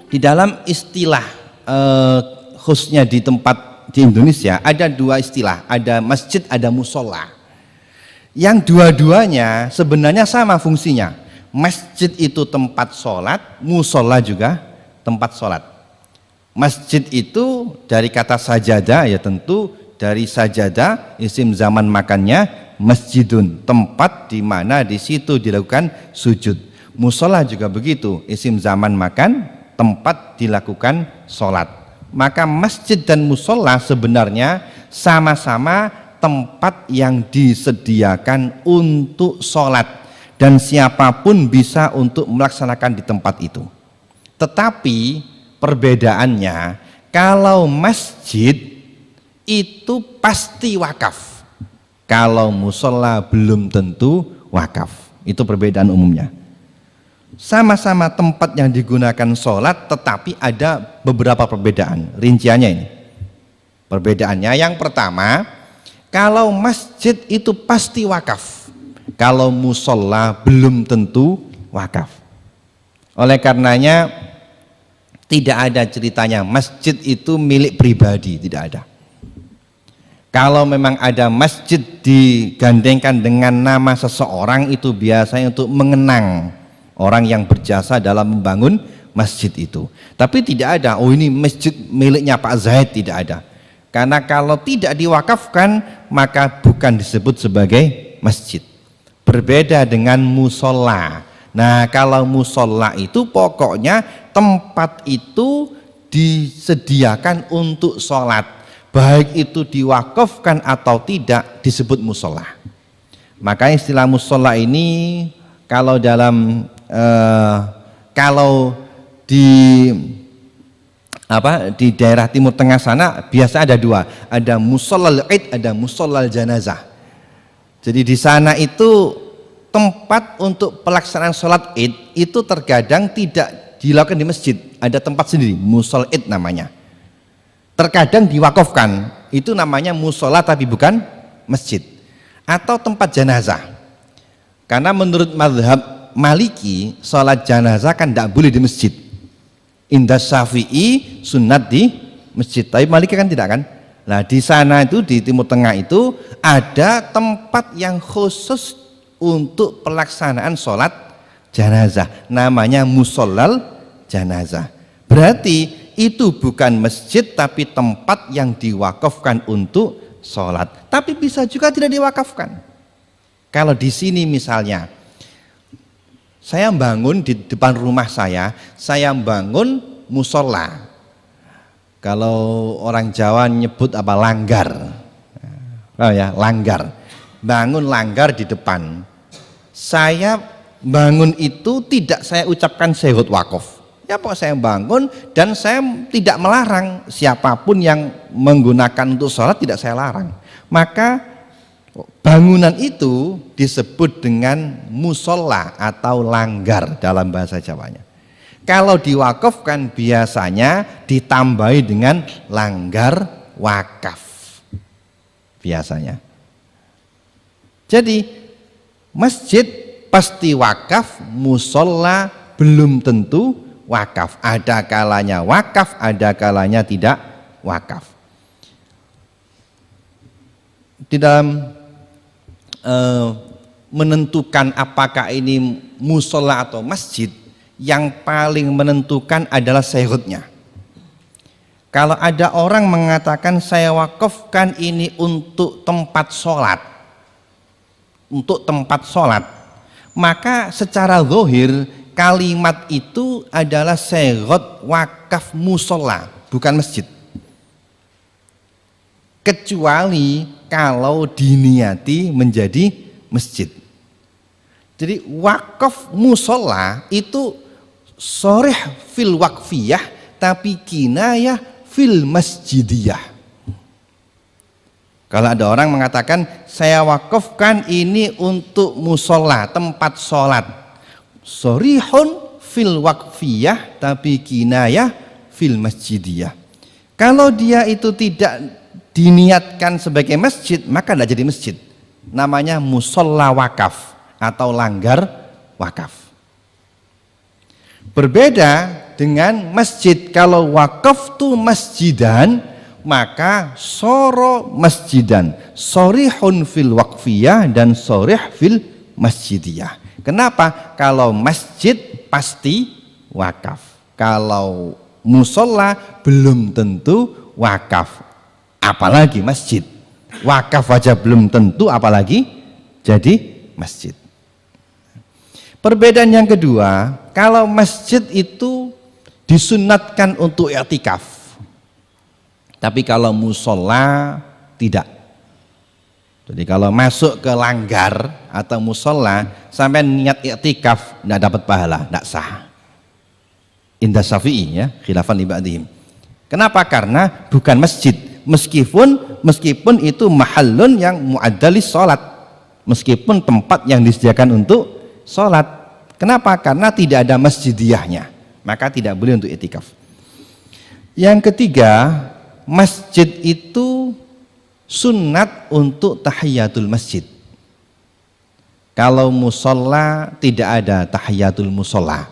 Di dalam istilah khususnya di tempat di Indonesia ada dua istilah, ada masjid, ada musola. Yang dua-duanya sebenarnya sama fungsinya. Masjid itu tempat sholat, musola juga tempat sholat. Masjid itu dari kata sajadah, ya tentu dari sajadah isim zaman makannya masjidun, tempat di mana di situ dilakukan sujud. Musola juga begitu, isim zaman makan, tempat dilakukan sholat. Maka masjid dan musola sebenarnya sama-sama tempat yang disediakan untuk sholat, dan siapapun bisa untuk melaksanakan di tempat itu. Tetapi perbedaannya, kalau masjid itu pasti wakaf, kalau musola belum tentu wakaf. Itu perbedaan umumnya. Sama-sama tempat yang digunakan sholat, tetapi ada beberapa perbedaan. Rinciannya ini, perbedaannya yang pertama, kalau masjid itu pasti wakaf, kalau musola belum tentu wakaf. Oleh karenanya tidak ada ceritanya masjid itu milik pribadi, tidak ada. Kalau memang ada masjid digandengkan dengan nama seseorang, itu biasanya untuk mengenang orang yang berjasa dalam membangun masjid itu. Tapi tidak ada, oh ini masjid miliknya Pak Zaid, tidak ada. Karena kalau tidak diwakafkan maka bukan disebut sebagai masjid. Berbeda dengan musola. Nah, kalau musola itu pokoknya tempat itu disediakan untuk sholat, baik itu diwakafkan atau tidak disebut musola. Maka istilah musola ini kalau dalam kalau di daerah Timur Tengah sana biasa ada dua, ada musholal id, ada musholal janazah. Jadi di sana itu tempat untuk pelaksanaan sholat id itu terkadang tidak dilakukan di masjid, ada tempat sendiri, mushol id namanya. Terkadang diwakafkan, itu namanya musola tapi bukan masjid. Atau tempat janazah, karena menurut mazhab Maliki sholat janazah kan tidak boleh di masjid. Indah Syafi'i sunat di masjid, tapi Maliki kan tidak kan. Nah di sana itu di Timur Tengah itu ada tempat yang khusus untuk pelaksanaan sholat janazah, namanya musholal janazah. Berarti itu bukan masjid tapi tempat yang diwakafkan untuk sholat. Tapi bisa juga tidak diwakafkan. Kalau di sini misalnya saya bangun di depan rumah saya bangun musola. Kalau orang Jawa nyebut apa, langgar. Oh ya, langgar. Bangun langgar di depan. Saya bangun itu tidak saya ucapkan syahud wakaf. Ya pokoknya saya bangun dan saya tidak melarang, siapapun yang menggunakan untuk sholat tidak saya larang. Maka bangunan itu disebut dengan musola atau langgar dalam bahasa Jawanya. Kalau diwakafkan biasanya ditambahi dengan langgar wakaf biasanya. Jadi masjid pasti wakaf, musola belum tentu wakaf. Ada kalanya wakaf, ada kalanya tidak wakaf. Di dalam menentukan apakah ini musola atau masjid, yang paling menentukan adalah syahudnya. Kalau ada orang mengatakan saya wakafkan ini untuk tempat sholat, untuk tempat sholat, maka secara zahir kalimat itu adalah syahud wakaf musola, bukan masjid. Kecuali kalau diniati menjadi masjid. Jadi wakaf musola itu sharih fil waqfiyah tapi kinayah fil masjidiyah. Kalau ada orang mengatakan saya wakafkan ini untuk musola, tempat sholat, sharihun fil waqfiyah tapi kinayah fil masjidiyah. Kalau dia itu tidak diniatkan sebagai masjid maka tidak jadi masjid, namanya musola wakaf atau langgar wakaf. Berbeda dengan masjid. Kalau waqaftu masjidan maka soro masjidan, sorihun fil waqfiyah dan sorih fil masjidiyah. Kenapa? Kalau masjid pasti wakaf, kalau musola belum tentu wakaf, apalagi masjid. Wakaf aja belum tentu, apalagi jadi masjid. Perbedaan yang kedua, kalau masjid itu disunatkan untuk i'tikaf, tapi kalau musola tidak. Jadi kalau masuk ke langgar atau musola sampai niat i'tikaf tidak dapat pahala, tidak sah. Indah Syafi'i, ya, khilafan li ba'dihim. Kenapa? Karena bukan masjid, meskipun itu mahallun yang mu'addalis sholat, meskipun tempat yang disediakan untuk sholat. Kenapa? Karena tidak ada masjidiyahnya, maka tidak boleh untuk i'tikaf. Yang ketiga, masjid itu sunat untuk tahiyatul masjid. Kalau musola tidak ada tahiyatul musola.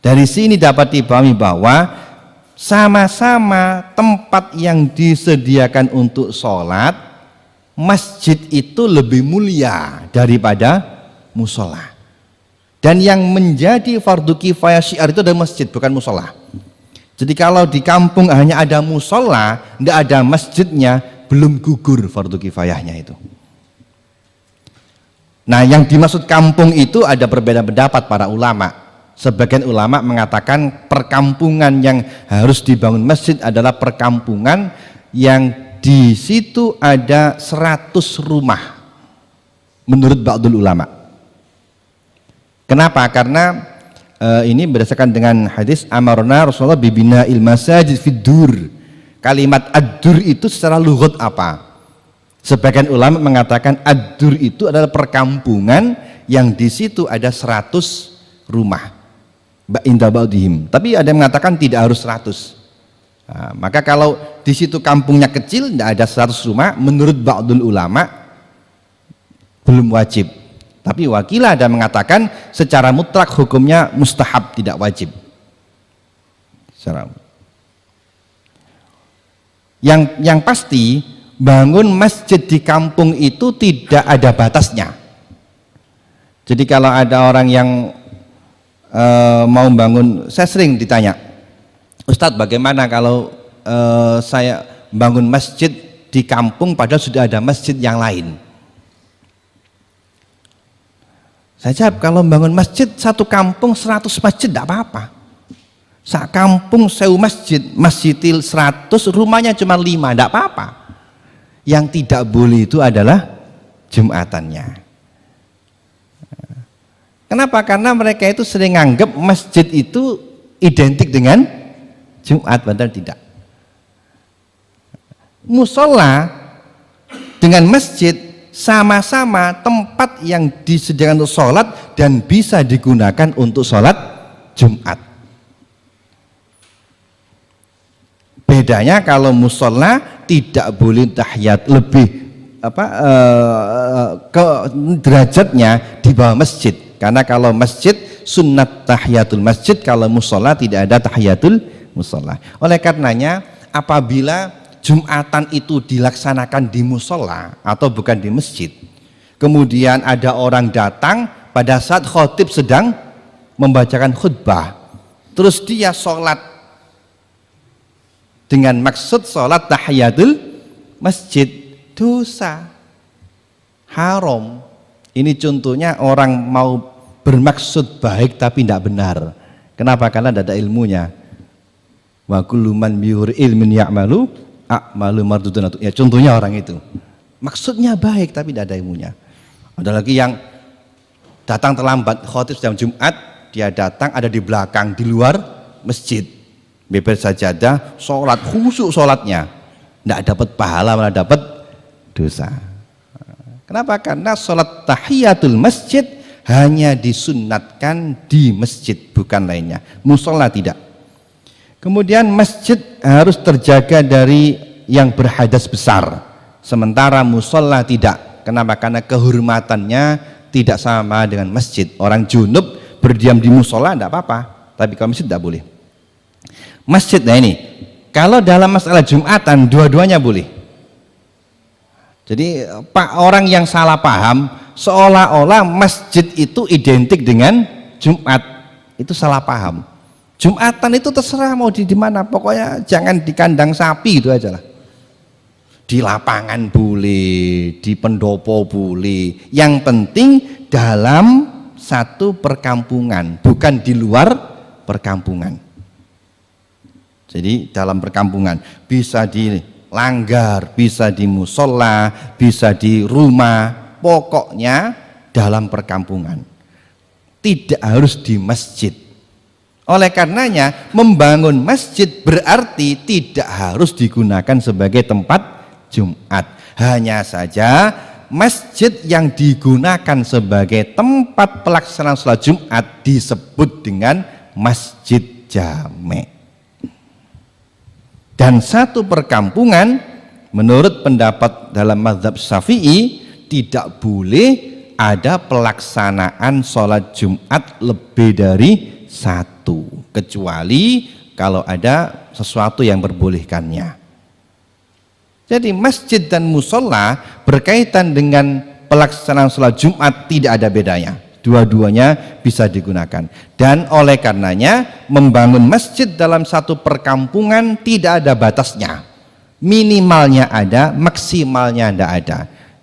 Dari sini dapat dipahami bahwa sama-sama tempat yang disediakan untuk sholat, masjid itu lebih mulia daripada musola. Dan yang menjadi fardu kifayah syiar itu adalah masjid, bukan musola. Jadi kalau di kampung hanya ada musola, tidak ada masjidnya, belum gugur fardu kifayahnya itu. Nah, yang dimaksud kampung itu ada perbedaan pendapat para ulama. Sebagian ulama mengatakan perkampungan yang harus dibangun masjid adalah perkampungan yang di situ ada 100 rumah menurut ba'dul ulama. Kenapa? Karena ini berdasarkan dengan hadis amarna Rasulullah bibina il masajid fid dur. Kalimat ad-dur itu secara lughat apa? Sebagian ulama mengatakan ad-dur itu adalah perkampungan yang di situ ada 100 rumah. Inda ba'dihim. Tapi ada yang mengatakan tidak harus 100. Nah, maka kalau di situ kampungnya kecil, tidak ada 100 rumah, menurut ba'dul ulama belum wajib. Tapi wakilah ada mengatakan secara mutlak hukumnya mustahab, tidak wajib. Yang pasti bangun masjid di kampung itu tidak ada batasnya. Jadi kalau ada orang yang mau bangun, saya sering ditanya, Ustadz bagaimana kalau saya bangun masjid di kampung padahal sudah ada masjid yang lain? Saya jawab, kalau bangun masjid satu kampung 100 masjid tidak apa-apa. Sak kampung 1000 masjid, masjidil 100, rumahnya cuma 5, tidak apa-apa. Yang tidak boleh itu adalah jumatannya. Kenapa? Karena mereka itu sering anggap masjid itu identik dengan Jumat, padahal tidak. Musola dengan masjid sama-sama tempat yang disediakan untuk sholat dan bisa digunakan untuk sholat Jumat. Bedanya kalau musola tidak boleh tahiyat, lebih ke derajatnya di bawah masjid. Karena kalau masjid sunnat tahiyatul masjid, kalau musola tidak ada tahiyatul musola. Oleh karenanya apabila Jumatan itu dilaksanakan di musola atau bukan di masjid, kemudian ada orang datang pada saat khotib sedang membacakan khutbah, terus dia sholat dengan maksud sholat tahiyatul masjid, dosa, haram. Ini contohnya orang mau bermaksud baik tapi tidak benar. Kenapa? Karena tidak ada ilmunya. Wa kullu man biur ilmin ya'malu a'malu mardudun. Ya, contohnya orang itu maksudnya baik tapi tidak ada ilmunya. Ada lagi yang datang terlambat, khotib sedang Jumat, dia datang ada di belakang di luar masjid, beber sajadah, sholat khusyuk sholatnya, tidak dapat pahala malah dapat dosa. Kenapa? Karena sholat tahiyatul masjid hanya disunnatkan di masjid, bukan lainnya. Musola tidak. Kemudian masjid harus terjaga dari yang berhadas besar, sementara musola tidak. Kenapa? Karena kehormatannya tidak sama dengan masjid. Orang junub berdiam di musola tidak apa-apa, tapi kalau masjid tidak boleh. Masjid, nah ini kalau dalam masalah Jumatan dua-duanya boleh. Jadi orang yang salah paham seolah-olah masjid itu identik dengan Jumat, itu salah paham. Jumatan itu terserah mau di mana, pokoknya jangan di kandang sapi itu aja lah. Di lapangan boleh, di pendopo boleh. Yang penting dalam satu perkampungan, bukan di luar perkampungan. Jadi dalam perkampungan bisa di langgar, bisa di musola, bisa di rumah, pokoknya dalam perkampungan. Tidak harus di masjid. Oleh karenanya membangun masjid berarti tidak harus digunakan sebagai tempat Jumat. Hanya saja masjid yang digunakan sebagai tempat pelaksanaan sholat Jumat disebut dengan masjid jami'. Dan satu perkampungan menurut pendapat dalam mazhab Syafi'i tidak boleh ada pelaksanaan sholat Jumat lebih dari satu, kecuali kalau ada sesuatu yang membolehkannya. Jadi masjid dan musola berkaitan dengan pelaksanaan sholat Jumat tidak ada bedanya, dua-duanya bisa digunakan. Dan oleh karenanya membangun masjid dalam satu perkampungan tidak ada batasnya, minimalnya ada, maksimalnya tidak ada.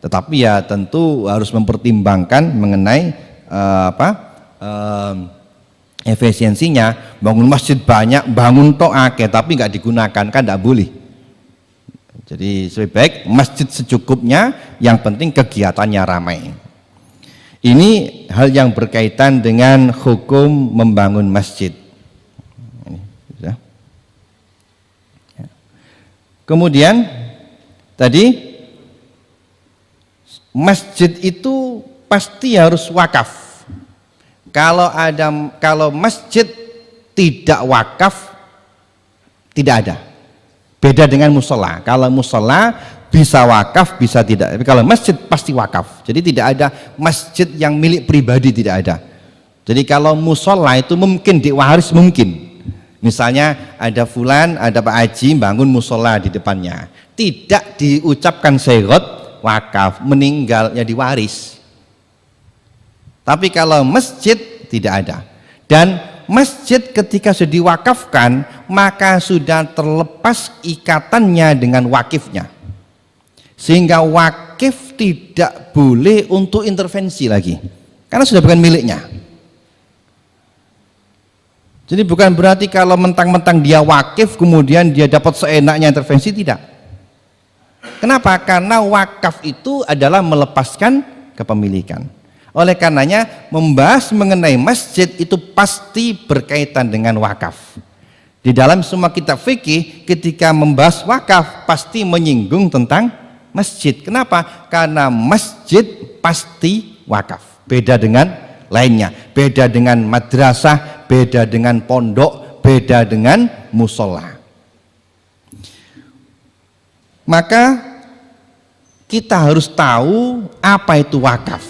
Tetapi ya tentu harus mempertimbangkan mengenai efisiensinya. Bangun masjid banyak, bangun to'ake tapi nggak digunakan kan tidak boleh. Jadi lebih baik masjid secukupnya, yang penting kegiatannya ramai. Ini hal yang berkaitan dengan hukum membangun masjid. Kemudian tadi masjid itu pasti harus wakaf. Kalau masjid tidak wakaf tidak ada. Beda dengan musola. Kalau musola bisa wakaf, bisa tidak. Tapi kalau masjid pasti wakaf. Jadi tidak ada masjid yang milik pribadi, tidak ada. Jadi kalau musola itu mungkin diwaris, mungkin. Misalnya ada fulan, ada Pak Haji bangun musola di depannya. Tidak diucapkan syahadat wakaf, meninggal ya diwaris. Tapi kalau masjid tidak ada. Dan masjid ketika sudah diwakafkan maka sudah terlepas ikatannya dengan wakifnya, sehingga wakif tidak boleh untuk intervensi lagi karena sudah bukan miliknya. Jadi bukan berarti kalau mentang-mentang dia wakif kemudian dia dapat seenaknya intervensi, tidak. Kenapa? Karena wakaf itu adalah melepaskan kepemilikan. Oleh karenanya membahas mengenai masjid itu pasti berkaitan dengan wakaf. Di dalam semua kitab fikih ketika membahas wakaf pasti menyinggung tentang masjid. Kenapa? Karena masjid pasti wakaf. Beda dengan lainnya. Beda dengan madrasah, beda dengan pondok, beda dengan musola. Maka kita harus tahu apa itu wakaf.